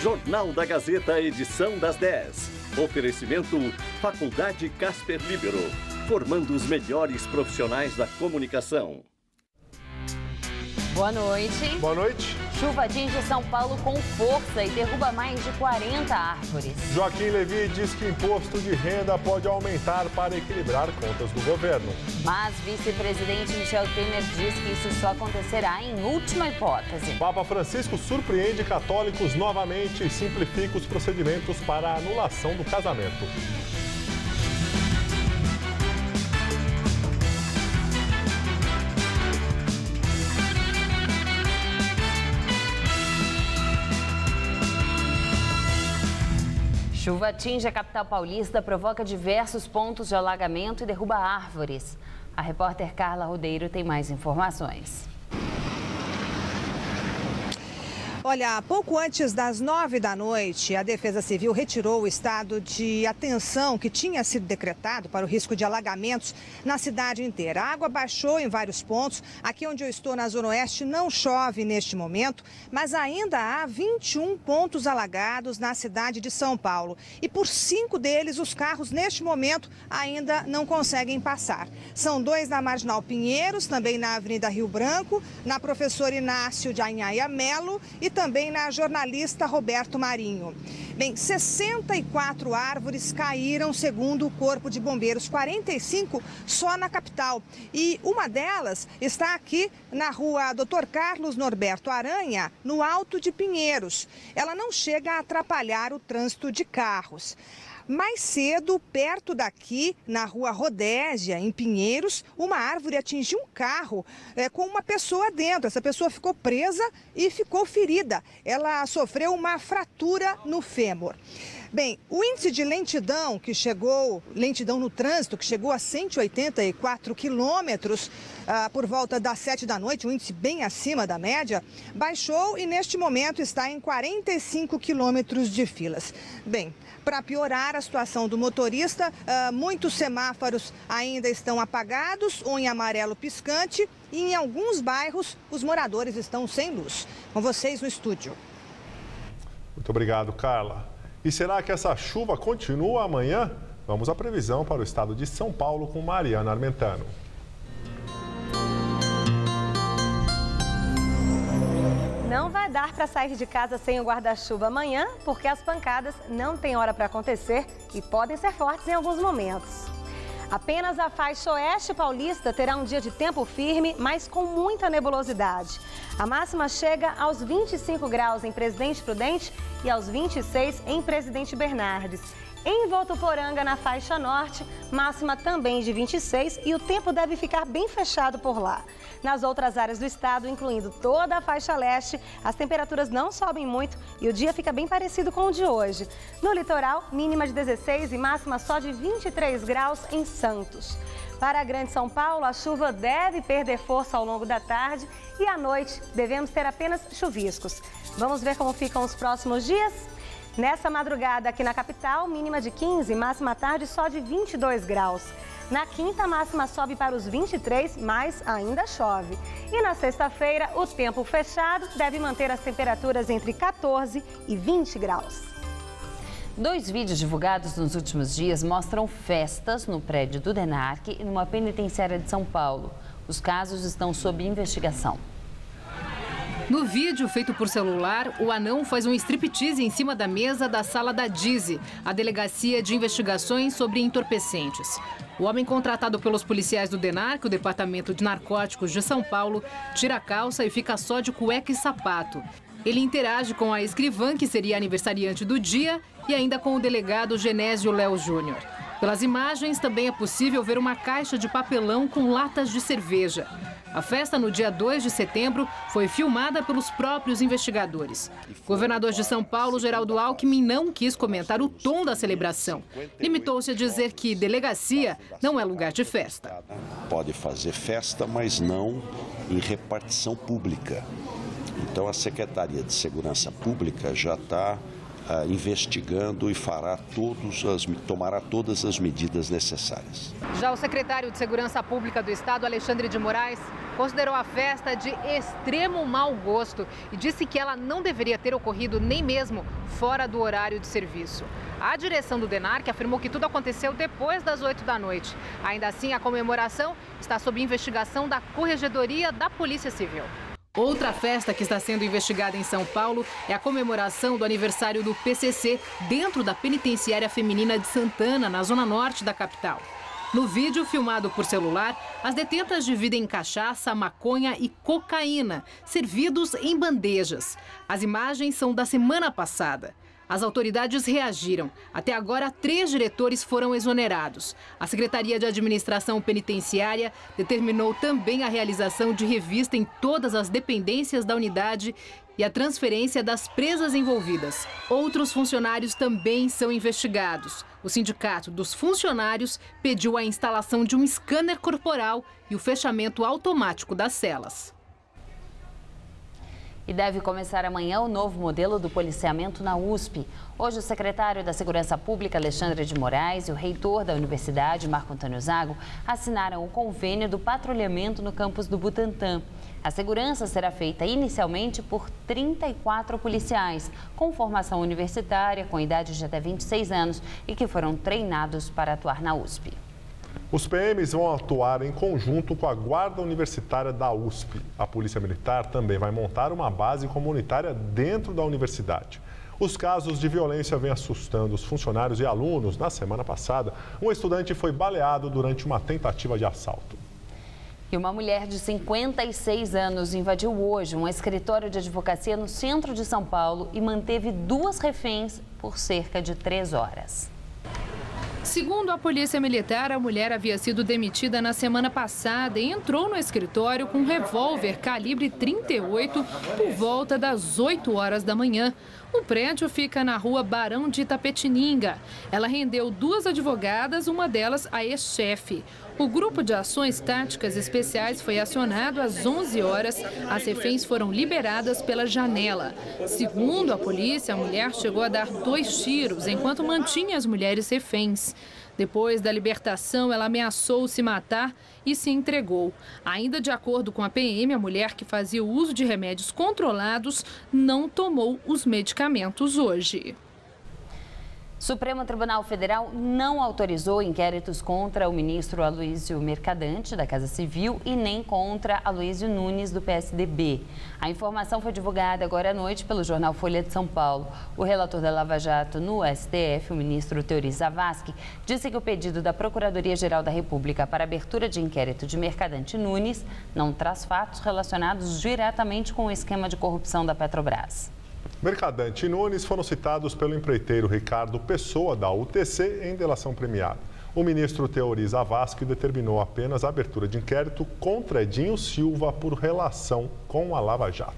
Jornal da Gazeta, edição das 10. Oferecimento Faculdade Casper Libero, formando os melhores profissionais da comunicação. Boa noite. Boa noite. Chuva atinge São Paulo com força e derruba mais de 40 árvores. Joaquim Levy diz que imposto de renda pode aumentar para equilibrar contas do governo. Mas vice-presidente Michel Temer diz que isso só acontecerá em última hipótese. Papa Francisco surpreende católicos novamente e simplifica os procedimentos para a anulação do casamento. Chuva atinge a capital paulista, provoca diversos pontos de alagamento e derruba árvores. A repórter Carla Rodeiro tem mais informações. Olha, pouco antes das 9 da noite, a Defesa Civil retirou o estado de atenção que tinha sido decretado para o risco de alagamentos na cidade inteira. A água baixou em vários pontos. Aqui onde eu estou, na Zona Oeste, não chove neste momento, mas ainda há 21 pontos alagados na cidade de São Paulo. E por 5 deles, os carros, neste momento, ainda não conseguem passar. São 2 na Marginal Pinheiros, também na Avenida Rio Branco, na Professor Inácio de Anhaia Melo e também na jornalista Roberto Marinho. Bem, 64 árvores caíram, segundo o Corpo de Bombeiros, 45 só na capital. E uma delas está aqui na rua Dr. Carlos Norberto Aranha, no Alto de Pinheiros. Ela não chega a atrapalhar o trânsito de carros. Mais cedo, perto daqui, na rua Rodésia, em Pinheiros, uma árvore atingiu um carro com uma pessoa dentro. Essa pessoa ficou presa e ficou ferida. Ela sofreu uma fratura no fêmur. Bem, o índice de lentidão no trânsito, que chegou a 184 quilômetros por volta das 7 da noite, um índice bem acima da média, baixou e neste momento está em 45 quilômetros de filas. Bem, para piorar a situação do motorista, muitos semáforos ainda estão apagados ou em amarelo piscante e em alguns bairros os moradores estão sem luz. Com vocês no estúdio. Muito obrigado, Carla. E será que essa chuva continua amanhã? Vamos à previsão para o estado de São Paulo com Mariana Armentano. Não vai dar para sair de casa sem o guarda-chuva amanhã, porque as pancadas não têm hora para acontecer e podem ser fortes em alguns momentos. Apenas a faixa oeste paulista terá um dia de tempo firme, mas com muita nebulosidade. A máxima chega aos 25 graus em Presidente Prudente e aos 26 em Presidente Bernardes. Em Votuporanga, na faixa norte, máxima também de 26 e o tempo deve ficar bem fechado por lá. Nas outras áreas do estado, incluindo toda a faixa leste, as temperaturas não sobem muito e o dia fica bem parecido com o de hoje. No litoral, mínima de 16 e máxima só de 23 graus em Santos. Para a Grande São Paulo, a chuva deve perder força ao longo da tarde e à noite devemos ter apenas chuviscos. Vamos ver como ficam os próximos dias? Nessa madrugada aqui na capital, mínima de 15, máxima à tarde só de 22 graus. Na quinta, a máxima sobe para os 23, mas ainda chove. E na sexta-feira, o tempo fechado deve manter as temperaturas entre 14 e 20 graus. 2 vídeos divulgados nos últimos dias mostram festas no prédio do DENARC e numa penitenciária de São Paulo. Os casos estão sob investigação. No vídeo feito por celular, o anão faz um striptease em cima da mesa da sala da DISE, a Delegacia de Investigações sobre Entorpecentes. O homem contratado pelos policiais do DENARC, o Departamento de Narcóticos de São Paulo, tira a calça e fica só de cueca e sapato. Ele interage com a escrivã, que seria aniversariante do dia, e ainda com o delegado Genésio Léo Júnior. Pelas imagens, também é possível ver uma caixa de papelão com latas de cerveja. A festa, no dia 2 de setembro, foi filmada pelos próprios investigadores. O governador de São Paulo, Geraldo Alckmin, não quis comentar o tom da celebração. Limitou-se a dizer que delegacia não é lugar de festa. Pode fazer festa, mas não em repartição pública. Então, a Secretaria de Segurança Pública já está investigando e tomará todas as medidas necessárias. Já o secretário de Segurança Pública do Estado, Alexandre de Moraes, considerou a festa de extremo mau gosto e disse que ela não deveria ter ocorrido nem mesmo fora do horário de serviço. A direção do DENARC afirmou que tudo aconteceu depois das 8 da noite. Ainda assim, a comemoração está sob investigação da Corregedoria da Polícia Civil. Outra festa que está sendo investigada em São Paulo é a comemoração do aniversário do PCC dentro da Penitenciária Feminina de Santana, na zona norte da capital. No vídeo filmado por celular, as detentas dividem cachaça, maconha e cocaína, servidos em bandejas. As imagens são da semana passada. As autoridades reagiram. Até agora, 3 diretores foram exonerados. A Secretaria de Administração Penitenciária determinou também a realização de revista em todas as dependências da unidade e a transferência das presas envolvidas. Outros funcionários também são investigados. O Sindicato dos Funcionários pediu a instalação de um scanner corporal e o fechamento automático das celas. E deve começar amanhã o novo modelo do policiamento na USP. Hoje, o secretário da Segurança Pública, Alexandre de Moraes, e o reitor da universidade, Marco Antônio Zago, assinaram o convênio do patrulhamento no campus do Butantã. A segurança será feita inicialmente por 34 policiais, com formação universitária, com idade de até 26 anos e que foram treinados para atuar na USP. Os PMs vão atuar em conjunto com a Guarda Universitária da USP. A Polícia Militar também vai montar uma base comunitária dentro da universidade. Os casos de violência vêm assustando os funcionários e alunos. Na semana passada, um estudante foi baleado durante uma tentativa de assalto. E uma mulher de 56 anos invadiu hoje um escritório de advocacia no centro de São Paulo e manteve 2 reféns por cerca de 3 horas. Segundo a Polícia Militar, a mulher havia sido demitida na semana passada e entrou no escritório com um revólver calibre 38 por volta das 8 horas da manhã. O prédio fica na rua Barão de Itapetininga. Ela rendeu 2 advogadas, uma delas a ex-chefe. O grupo de ações táticas especiais foi acionado às 11 horas. As reféns foram liberadas pela janela. Segundo a polícia, a mulher chegou a dar 2 tiros enquanto mantinha as mulheres reféns. Depois da libertação, ela ameaçou se matar e se entregou. Ainda de acordo com a PM, a mulher que fazia o uso de remédios controlados não tomou os medicamentos hoje. Supremo Tribunal Federal não autorizou inquéritos contra o ministro Aloysio Mercadante, da Casa Civil, e nem contra Aloysio Nunes, do PSDB. A informação foi divulgada agora à noite pelo jornal Folha de São Paulo. O relator da Lava Jato no STF, o ministro Teori Zavascki, disse que o pedido da Procuradoria-Geral da República para abertura de inquérito de Mercadante Nunes não traz fatos relacionados diretamente com o esquema de corrupção da Petrobras. Mercadante e Nunes foram citados pelo empreiteiro Ricardo Pessoa, da UTC, em delação premiada. O ministro Teori Zavascki determinou apenas a abertura de inquérito contra Edinho Silva por relação com a Lava Jato.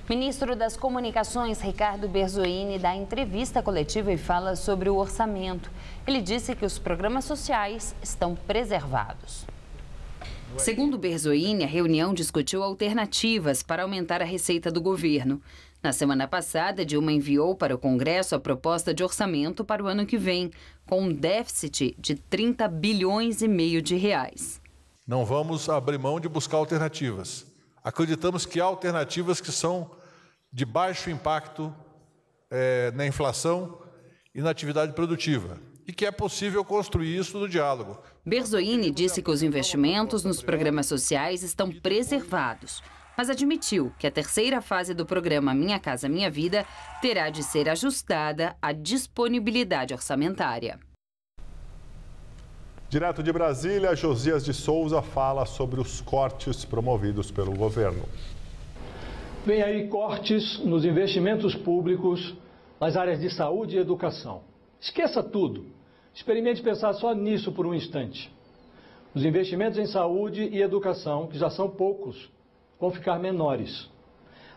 Ministro das Comunicações, Ricardo Berzoini, dá entrevista coletiva e fala sobre o orçamento. Ele disse que os programas sociais estão preservados. Segundo Berzoini, a reunião discutiu alternativas para aumentar a receita do governo. Na semana passada, Dilma enviou para o Congresso a proposta de orçamento para o ano que vem, com um déficit de 30 bilhões e meio de reais. Não vamos abrir mão de buscar alternativas. Acreditamos que há alternativas que são de baixo impacto na inflação e na atividade produtiva, e que é possível construir isso no diálogo. Berzoini disse que os investimentos nos programas sociais estão preservados, mas admitiu que a terceira fase do programa Minha Casa Minha Vida terá de ser ajustada à disponibilidade orçamentária. Direto de Brasília, Josias de Souza fala sobre os cortes promovidos pelo governo. Vem aí cortes nos investimentos públicos nas áreas de saúde e educação. Esqueça tudo. Experimente pensar só nisso por um instante. Os investimentos em saúde e educação, que já são poucos, vão ficar menores.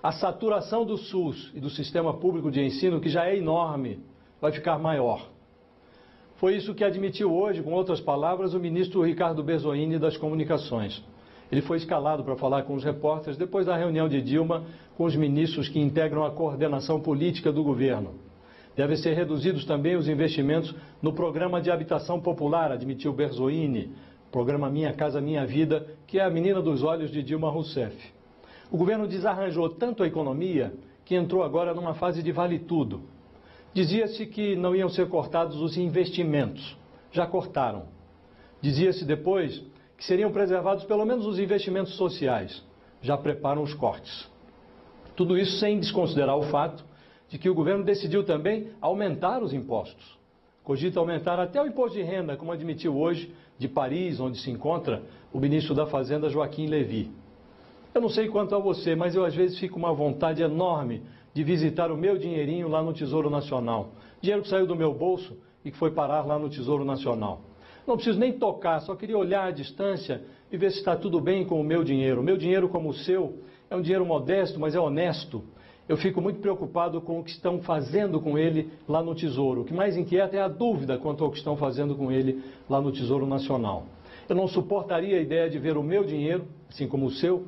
A saturação do SUS e do sistema público de ensino, que já é enorme, vai ficar maior. Foi isso que admitiu hoje, com outras palavras, o ministro Ricardo Berzoini das Comunicações. Ele foi escalado para falar com os repórteres depois da reunião de Dilma com os ministros que integram a coordenação política do governo. Devem ser reduzidos também os investimentos no programa de habitação popular, admitiu Berzoini, programa Minha Casa Minha Vida, que é a menina dos olhos de Dilma Rousseff. O governo desarranjou tanto a economia que entrou agora numa fase de vale tudo. Dizia-se que não iam ser cortados os investimentos. Já cortaram. Dizia-se depois que seriam preservados pelo menos os investimentos sociais. Já preparam os cortes. Tudo isso sem desconsiderar o fato de que o governo decidiu também aumentar os impostos. Cogita aumentar até o imposto de renda, como admitiu hoje de Paris, onde se encontra o ministro da Fazenda, Joaquim Levy. Eu não sei quanto a você, mas eu às vezes fico com uma vontade enorme de visitar o meu dinheirinho lá no Tesouro Nacional. Dinheiro que saiu do meu bolso e que foi parar lá no Tesouro Nacional. Não preciso nem tocar, só queria olhar à distância e ver se está tudo bem com o meu dinheiro. O meu dinheiro, como o seu, é um dinheiro modesto, mas é honesto. Eu fico muito preocupado com o que estão fazendo com ele lá no Tesouro. O que mais inquieta é a dúvida quanto ao que estão fazendo com ele lá no Tesouro Nacional. Eu não suportaria a ideia de ver o meu dinheiro, assim como o seu,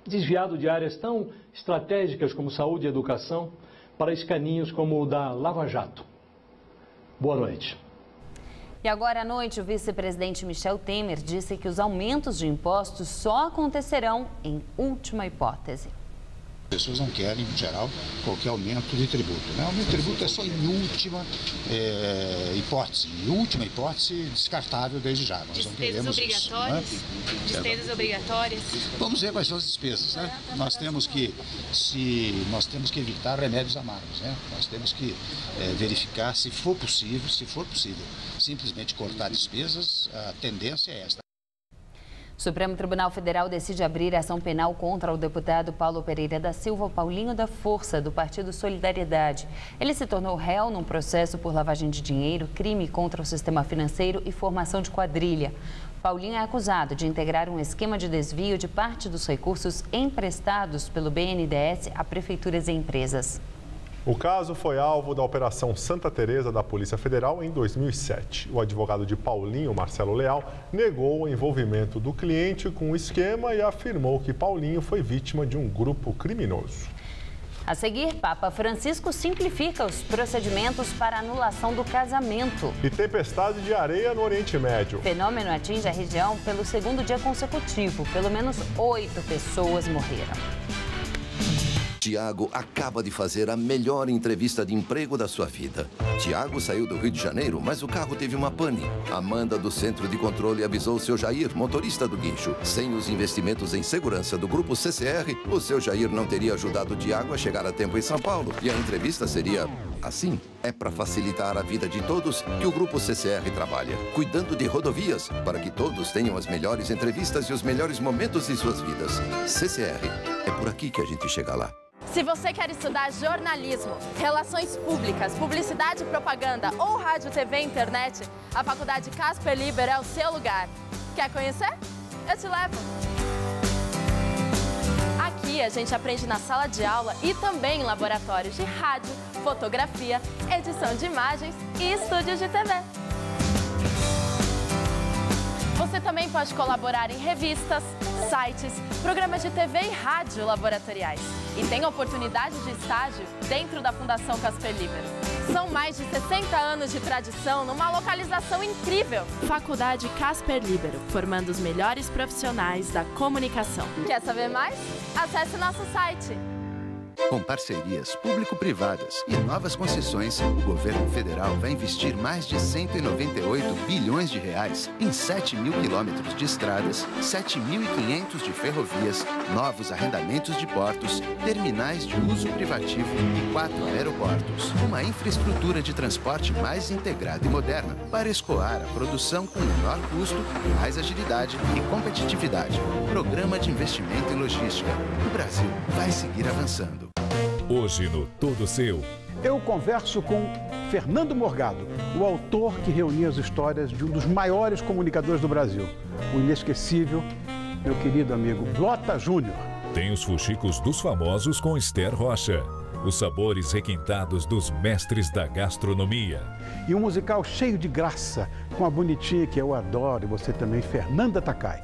desviado de áreas tão estratégicas como saúde e educação, para escaninhos como o da Lava Jato. Boa noite. E agora à noite, o vice-presidente Michel Temer disse que os aumentos de impostos só acontecerão em última hipótese. As pessoas não querem, em geral, qualquer aumento de tributo. Né? O aumento de tributo é só em última hipótese. Em última hipótese, descartável desde já. Nós não queremos obrigatórias, isso, né? Despesas obrigatórias. Vamos ver quais são as despesas. Né? Nós temos que evitar remédios amargos. Né? Nós temos que verificar se for possível, simplesmente cortar despesas. A tendência é esta. O Supremo Tribunal Federal decide abrir ação penal contra o deputado Paulo Pereira da Silva Paulinho da Força, do Partido Solidariedade. Ele se tornou réu num processo por lavagem de dinheiro, crime contra o sistema financeiro e formação de quadrilha. Paulinho é acusado de integrar um esquema de desvio de parte dos recursos emprestados pelo BNDES a prefeituras e empresas. O caso foi alvo da Operação Santa Teresa da Polícia Federal em 2007. O advogado de Paulinho, Marcelo Leal, negou o envolvimento do cliente com o esquema e afirmou que Paulinho foi vítima de um grupo criminoso. A seguir, Papa Francisco simplifica os procedimentos para anulação do casamento. E tempestade de areia no Oriente Médio. O fenômeno atinge a região pelo segundo dia consecutivo. Pelo menos 8 pessoas morreram. Tiago acaba de fazer a melhor entrevista de emprego da sua vida. Tiago saiu do Rio de Janeiro, mas o carro teve uma pane. Amanda, do Centro de Controle, avisou o seu Jair, motorista do guincho. Sem os investimentos em segurança do Grupo CCR, o seu Jair não teria ajudado o Tiago a chegar a tempo em São Paulo. E a entrevista seria assim. É para facilitar a vida de todos que o Grupo CCR trabalha, cuidando de rodovias, para que todos tenham as melhores entrevistas e os melhores momentos em suas vidas. CCR, é por aqui que a gente chega lá. Se você quer estudar jornalismo, relações públicas, publicidade e propaganda ou rádio, TV e internet, a Faculdade Casper Liber é o seu lugar. Quer conhecer? Eu te levo! Aqui a gente aprende na sala de aula e também em laboratórios de rádio, fotografia, edição de imagens e estúdios de TV. Você também pode colaborar em revistas, sites, programas de TV e rádio laboratoriais. E tem oportunidade de estágio dentro da Fundação Casper Liber. São mais de 60 anos de tradição numa localização incrível. Faculdade Casper Libero, formando os melhores profissionais da comunicação. Quer saber mais? Acesse nosso site. Com parcerias público-privadas e novas concessões, o governo federal vai investir mais de 198 bilhões de reais em 7.000 quilômetros de estradas, 7.500 de ferrovias, novos arrendamentos de portos, terminais de uso privativo e 4 aeroportos. Uma infraestrutura de transporte mais integrada e moderna para escoar a produção com menor custo, mais agilidade e competitividade. Programa de investimento em logística. O Brasil vai seguir avançando. Hoje no Todo Seu. Eu converso com Fernando Morgado, o autor que reunia as histórias de um dos maiores comunicadores do Brasil, o inesquecível, meu querido amigo Blota Júnior. Tem os fuxicos dos famosos com Esther Rocha, os sabores requintados dos mestres da gastronomia. E um musical cheio de graça, com a bonitinha que eu adoro, e você também, Fernanda Takai.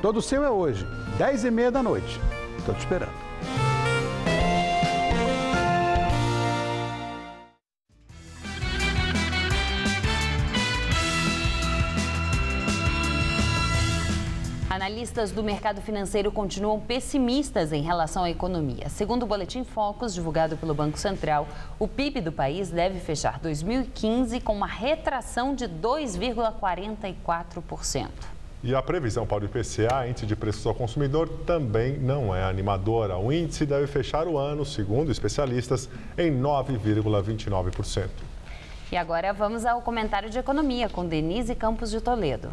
Todo Seu é hoje, 10h30 da noite. Estou te esperando. Analistas do mercado financeiro continuam pessimistas em relação à economia. Segundo o Boletim Focus, divulgado pelo Banco Central, o PIB do país deve fechar 2015 com uma retração de 2,44%. E a previsão para o IPCA, Índice de Preços ao Consumidor, também não é animadora. O índice deve fechar o ano, segundo especialistas, em 9,29%. E agora vamos ao comentário de economia com Denise Campos de Toledo.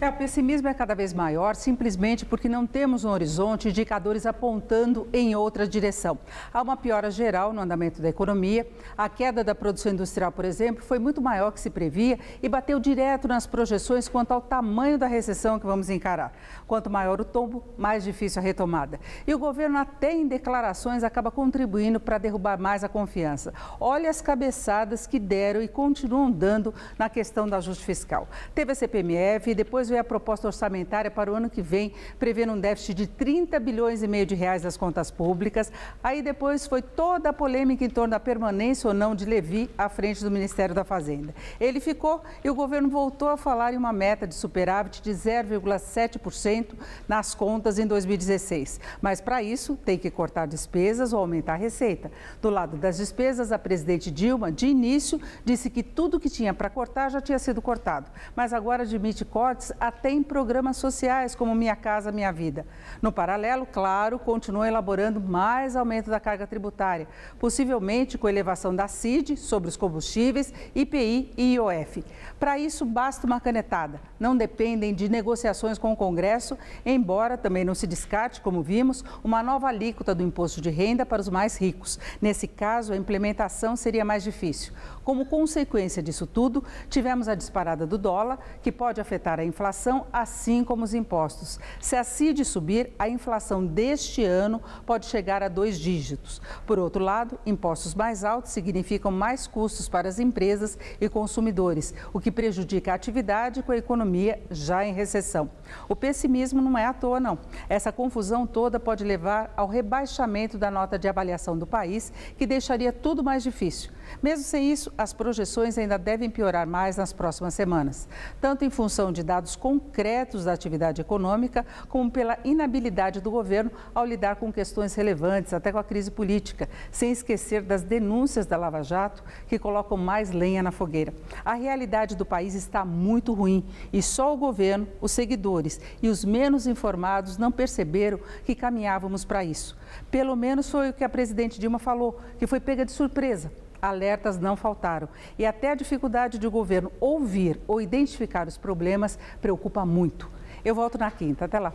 O pessimismo é cada vez maior simplesmente porque não temos no horizonte indicadores apontando em outra direção. Há uma piora geral no andamento da economia. A queda da produção industrial, por exemplo, foi muito maior que se previa e bateu direto nas projeções quanto ao tamanho da recessão que vamos encarar. Quanto maior o tombo, mais difícil a retomada. E o governo, até em declarações, acaba contribuindo para derrubar mais a confiança. Olha as cabeçadas que deram e continuam dando na questão do ajuste fiscal. Teve a CPMF e depois veio a proposta orçamentária para o ano que vem, prevendo um déficit de 30 bilhões e meio de reais das contas públicas. Aí depois foi toda a polêmica em torno da permanência ou não de Levi à frente do Ministério da Fazenda. Ele ficou e o governo voltou a falar em uma meta de superávit de 0,7% nas contas em 2016. Mas para isso tem que cortar despesas ou aumentar a receita. Do lado das despesas, a presidente Dilma, de início, disse que tudo que tinha para cortar já tinha sido cortado. Mas agora admite cortes até em programas sociais, como Minha Casa Minha Vida. No paralelo, claro, continua elaborando mais aumento da carga tributária, possivelmente com elevação da CID sobre os combustíveis, IPI e IOF. Para isso, basta uma canetada. Não dependem de negociações com o Congresso, embora também não se descarte, como vimos, uma nova alíquota do imposto de renda para os mais ricos. Nesse caso, a implementação seria mais difícil. Como consequência disso tudo, tivemos a disparada do dólar, que pode afetar a inflação, assim como os impostos. Se a CID subir, a inflação deste ano pode chegar a 2 dígitos. Por outro lado, impostos mais altos significam mais custos para as empresas e consumidores, o que prejudica a atividade com a economia já em recessão. O pessimismo não é à toa, não. Essa confusão toda pode levar ao rebaixamento da nota de avaliação do país, que deixaria tudo mais difícil. Mesmo sem isso, as projeções ainda devem piorar mais nas próximas semanas, tanto em função de dados concretos da atividade econômica, como pela inabilidade do governo ao lidar com questões relevantes, até com a crise política, sem esquecer das denúncias da Lava Jato, que colocam mais lenha na fogueira. A realidade do país está muito ruim e só o governo, os seguidores e os menos informados não perceberam que caminhávamos para isso. Pelo menos foi o que a presidente Dilma falou, que foi pega de surpresa. Alertas não faltaram e até a dificuldade de o governo ouvir ou identificar os problemas preocupa muito. Eu volto na quinta. Até lá.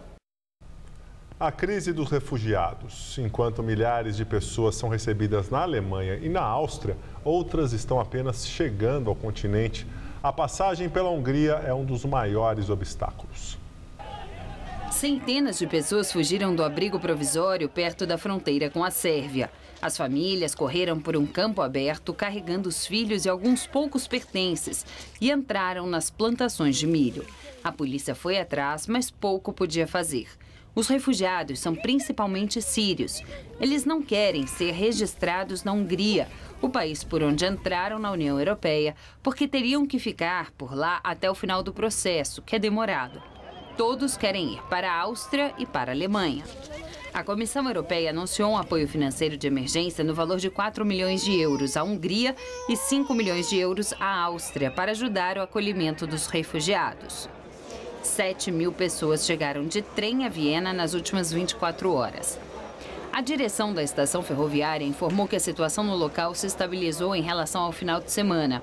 A crise dos refugiados. Enquanto milhares de pessoas são recebidas na Alemanha e na Áustria, outras estão apenas chegando ao continente. A passagem pela Hungria é um dos maiores obstáculos. Centenas de pessoas fugiram do abrigo provisório perto da fronteira com a Sérvia. As famílias correram por um campo aberto, carregando os filhos e alguns poucos pertences, e entraram nas plantações de milho. A polícia foi atrás, mas pouco podia fazer. Os refugiados são principalmente sírios. Eles não querem ser registrados na Hungria, o país por onde entraram na União Europeia, porque teriam que ficar por lá até o final do processo, que é demorado. Todos querem ir para a Áustria e para a Alemanha. A Comissão Europeia anunciou um apoio financeiro de emergência no valor de 4 milhões de euros à Hungria e 5 milhões de euros à Áustria para ajudar o acolhimento dos refugiados. 7 mil pessoas chegaram de trem a Viena nas últimas 24 horas. A direção da estação ferroviária informou que a situação no local se estabilizou em relação ao final de semana.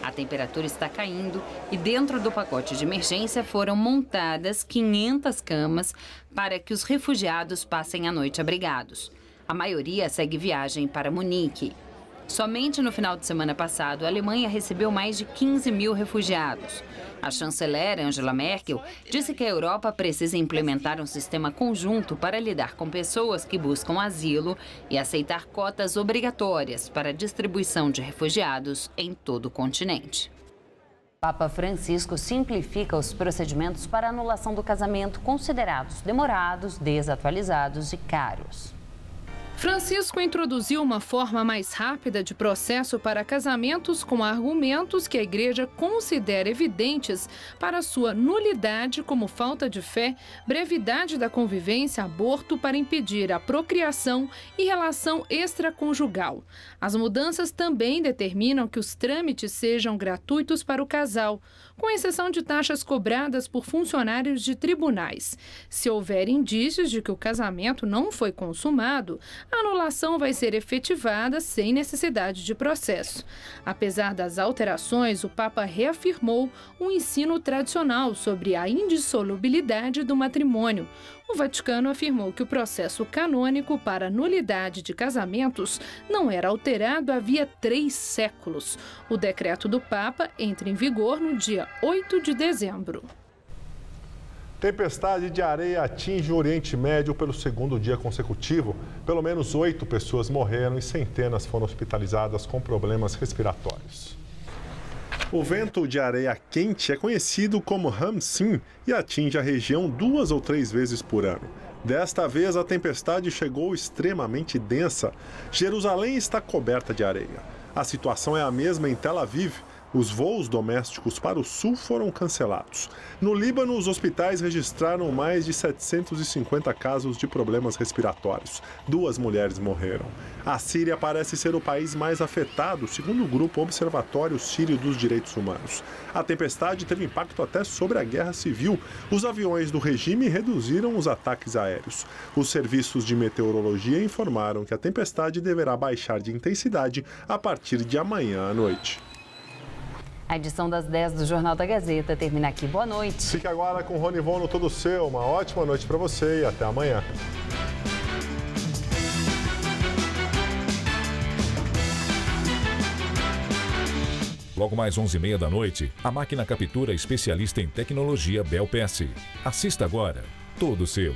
A temperatura está caindo e dentro do pacote de emergência foram montadas 500 camas para que os refugiados passem a noite abrigados. A maioria segue viagem para Munique. Somente no final de semana passado, a Alemanha recebeu mais de 15 mil refugiados. A chanceler Angela Merkel disse que a Europa precisa implementar um sistema conjunto para lidar com pessoas que buscam asilo e aceitar cotas obrigatórias para a distribuição de refugiados em todo o continente. Papa Francisco simplifica os procedimentos para anulação do casamento considerados demorados, desatualizados e caros. Francisco introduziu uma forma mais rápida de processo para casamentos com argumentos que a igreja considera evidentes para sua nulidade, como falta de fé, brevidade da convivência, aborto para impedir a procriação e relação extraconjugal. As mudanças também determinam que os trâmites sejam gratuitos para o casal, com exceção de taxas cobradas por funcionários de tribunais. Se houver indícios de que o casamento não foi consumado, a anulação vai ser efetivada sem necessidade de processo. Apesar das alterações, o Papa reafirmou o ensino tradicional sobre a indissolubilidade do matrimônio. O Vaticano afirmou que o processo canônico para nulidade de casamentos não era alterado havia 3 séculos. O decreto do Papa entra em vigor no dia 8 de dezembro. Tempestade de areia atinge o Oriente Médio pelo 2º dia consecutivo. Pelo menos 8 pessoas morreram e centenas foram hospitalizadas com problemas respiratórios. O vento de areia quente é conhecido como Hamsin e atinge a região 2 ou 3 vezes por ano. Desta vez, a tempestade chegou extremamente densa. Jerusalém está coberta de areia. A situação é a mesma em Tel Aviv. Os voos domésticos para o sul foram cancelados. No Líbano, os hospitais registraram mais de 750 casos de problemas respiratórios. 2 mulheres morreram. A Síria parece ser o país mais afetado, segundo o grupo Observatório Sírio dos Direitos Humanos. A tempestade teve impacto até sobre a guerra civil. Os aviões do regime reduziram os ataques aéreos. Os serviços de meteorologia informaram que a tempestade deverá baixar de intensidade a partir de amanhã à noite. A edição das 10 do Jornal da Gazeta termina aqui. Boa noite. Fique agora com o Ronivon no Todo Seu. Uma ótima noite para você e até amanhã. Logo mais 11h30 da noite, a máquina captura especialista em tecnologia Bel PS. Assista agora. Todo Seu.